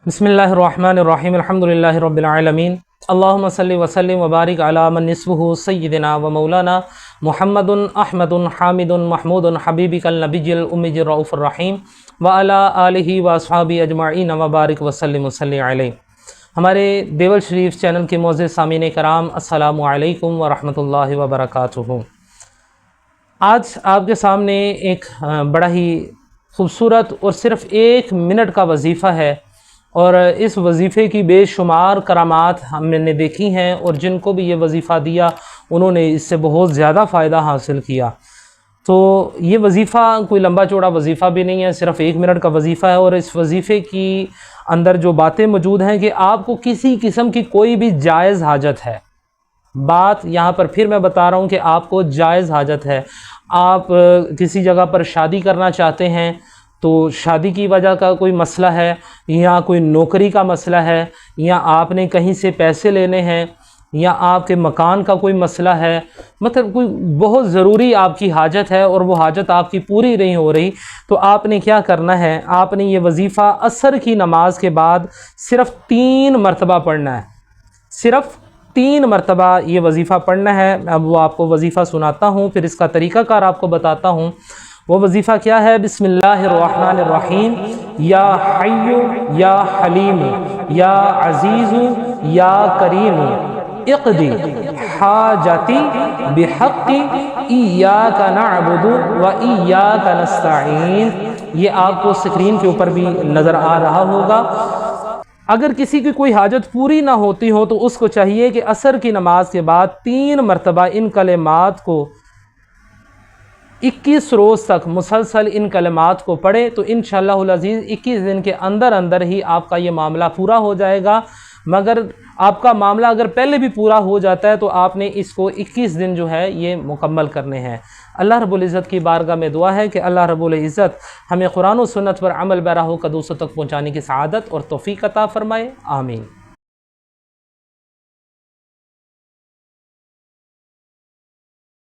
बिस्मिल्लाहिर्रहमानिर्रहीम अल्हम्दुलिल्लाहि रब्बिल आलमीन अल्लाहुम्मा सल्लि व सल्लिम व बारिक अला मन निस्बुहु सय्यिदिना व मौलाना मुहम्मदुन अहमदुन हामिदुन महमूदुन हबीबिकल नबिय्युल उम्मियुर रऊफुर रहीम व अला आलिहि व अस्हाबी अजमईन व बारिक व सल्लिम सल्ली अलैहि। हमारे देवल शरीफ चैनल के मोअज़्ज़िज़ सामीन कराम, अस्सलामु अलैकुम व रहमतुल्लाहि व बरकातुहू। आज आपके सामने एक बड़ा ही खूबसूरत और सिर्फ़ 1 मिनट का वजीफ़ा है, और इस वजीफ़े की बेशुमार करामात हमने देखी हैं, और जिनको भी ये वजीफ़ा दिया उन्होंने इससे बहुत ज़्यादा फ़ायदा हासिल किया। तो ये वजीफ़ा कोई लंबा चौड़ा वजीफ़ा भी नहीं है, सिर्फ़ 1 मिनट का वजीफ़ा है। और इस वजीफ़े की अंदर जो बातें मौजूद हैं कि आपको किसी किस्म की कोई भी जायज़ हाजत है, बात यहाँ पर फिर मैं बता रहा हूँ कि आपको जायज़ हाजत है। आप किसी जगह पर शादी करना चाहते हैं, तो शादी की वजह का कोई मसला है, या कोई नौकरी का मसला है, या आपने कहीं से पैसे लेने हैं, या आपके मकान का कोई मसला है, मतलब कोई बहुत ज़रूरी आपकी हाजत है और वो हाजत आपकी पूरी नहीं हो रही, तो आपने क्या करना है, आपने ये वजीफ़ा असर की नमाज के बाद सिर्फ़ 3 मरतबा पढ़ना है। सिर्फ़ 3 मरतबा ये वजीफ़ा पढ़ना है। अब वो आपको वजीफ़ा सुनाता हूँ, फिर इसका तरीक़ाकार आपको बताता हूँ। वो वजीफ़ा क्या है? बिस्मिल्लाहिर्रहमानिर्रहीम। या हय्यु या हलीमु या अज़ीज़ु या करीमु इक़दी हाजती बिहक़्क़ि इय्याका नअबुदु व इय्याका नस्तईन। ये आपको स्क्रीन के ऊपर भी नज़र आ रहा होगा। अगर किसी की कोई हाजत पूरी ना होती हो तो उसको चाहिए कि असर की नमाज के बाद 3 मरतबा इन कलिमात को 21 रोज़ तक मुसलसल इन कलिमात को पढ़े, तो इंशाअल्लाहुल अज़ीज़ 21 दिन के अंदर अंदर ही आपका ये मामला पूरा हो जाएगा। मगर आपका मामला अगर पहले भी पूरा हो जाता है तो आपने इसको 21 दिन जो है ये मुकम्मल करने हैं। अल्लाह रब्बुल इज़्ज़त की बारगाह में दुआ है कि अल्लाह रब्बुल इज़्ज़त हमें कुरान और सुन्नत पर अमल बराह कदूसों तक पहुँचाने की सआदत और तौफ़ीक़ अता फ़रमाए। आमीन।